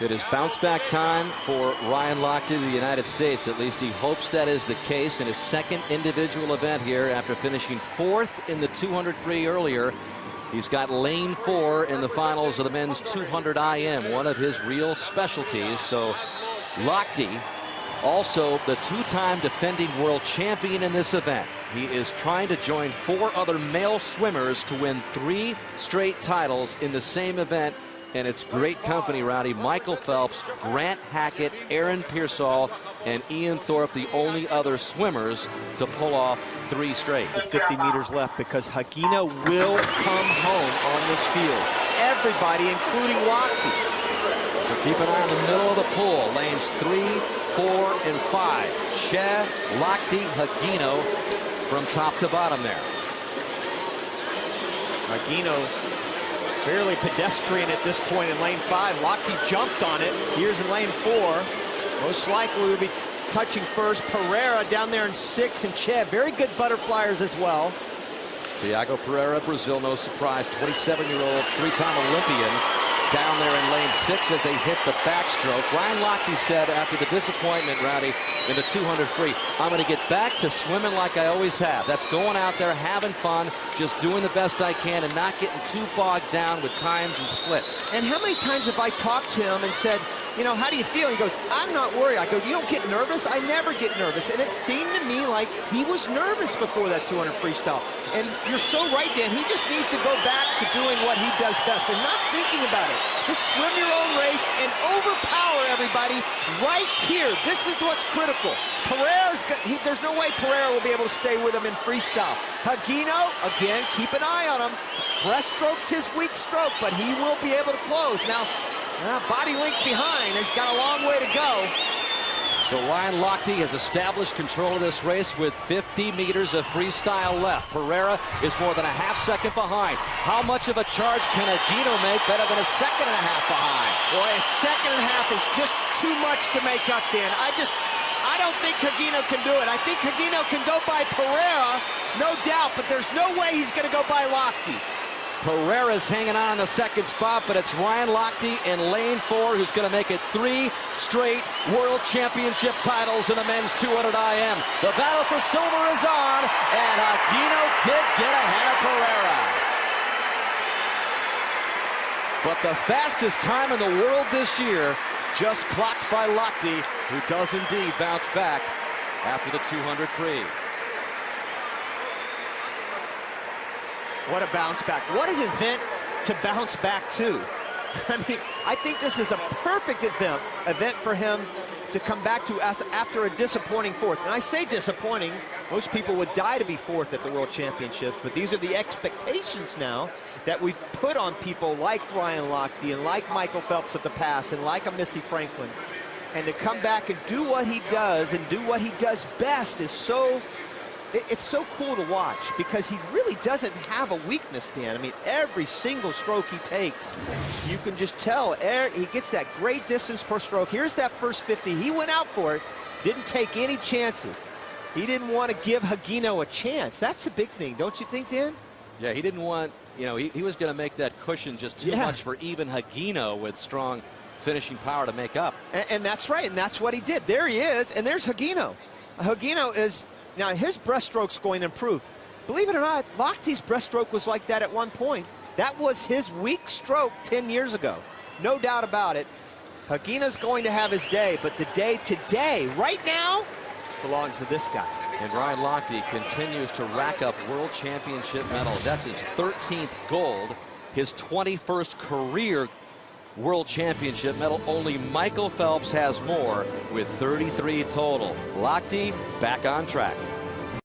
It is bounce back time for Ryan Lochte of the United States. At least he hopes that is the case in his second individual event here after finishing 4th in the 200 free earlier. He's got lane 4 in the finals of the men's 200 IM, one of his real specialties. So Lochte, also the 2-time defending world champion in this event. He is trying to join 4 other male swimmers to win 3 straight titles in the same event. And it's great company, Rowdy. Michael Phelps, Grant Hackett, Aaron Pearsall, and Ian Thorpe, the only other swimmers to pull off 3 straight. 50 meters left because Hagino will come home on this field. Everybody, including Lochte. So keep an eye on the middle of the pool. Lanes 3, 4, and 5. Che, Lochte, Hagino from top to bottom there. Hagino fairly pedestrian at this point in lane 5. Lochte jumped on it. Here's in lane 4. Most likely will be touching first. Pereira down there in 6, and Che, very good butterflyers as well. Tiago Pereira, Brazil, no surprise, 27-year-old, 3-time Olympian, down there in lane 6 as they hit the backstroke. Ryan Lochte said after the disappointment, Rowdy, in the 200 free, I'm going to get back to swimming like I always have. That's going out there, having fun, just doing the best I can and not getting too bogged down with times and splits. And how many times have I talked to him and said, you know, how do you feel? He goes, I'm not worried. I go, you don't get nervous? I never get nervous. And it seemed to me like he was nervous before that 200 freestyle. And you're so right, Dan. He just needs to go back to doing what he does best and not thinking about it. Just swim your own race and overpower everybody right here. This is what's critical. Pereira's there's no way Pereira will be able to stay with him in freestyle. Hagino, again, keep an eye on him. Breaststroke's his weak stroke, but he will be able to close. Now, body link behind. He's got a long way to go. So Ryan Lochte has established control of this race with 50 meters of freestyle left. Pereira is more than a half-second behind. How much of a charge can Hagino make better than a second and a half behind? Boy, a second and a half is just too much to make up, Dan. I don't think Hagino can do it. I think Hagino can go by Pereira, no doubt, but there's no way he's going to go by Lochte. Pereira's hanging on in the second spot, but it's Ryan Lochte in lane 4 who's going to make it 3 straight world championship titles in the men's 200 IM. The battle for silver is on, and Hagino did get ahead of Pereira. But the fastest time in the world this year just clocked by Lochte, who does indeed bounce back after the 200 free. What a bounce back. What an event to bounce back to. I mean, I think this is a perfect event for him to come back to after a disappointing 4th. And I say disappointing, most people would die to be 4th at the World Championships, but these are the expectations now that we put on people like Ryan Lochte and like Michael Phelps at the pass and like a Missy Franklin. And to come back and do what he does and do what he does best is so... It's so cool to watch because he really doesn't have a weakness, Dan. I mean, every single stroke he takes, you can just tell he gets that great distance per stroke. Here's that first 50. He went out for it, didn't take any chances. He didn't want to give Hagino a chance. That's the big thing, don't you think, Dan? Yeah, he didn't want, you know, he was going to make that cushion just too much for even Hagino with strong finishing power to make up. And that's right, and that's what he did. There he is, and there's Hagino. Hagino is... Now, his breaststroke's going to improve. Believe it or not, Lochte's breaststroke was like that at one point. That was his weak stroke 10 years ago. No doubt about it. Hagino's going to have his day, but the day today, right now, belongs to this guy. And Ryan Lochte continues to rack up world championship medals. That's his 13th gold, his 21st career world championship medal. Only Michael Phelps has more with 33 total. Lochte back on track.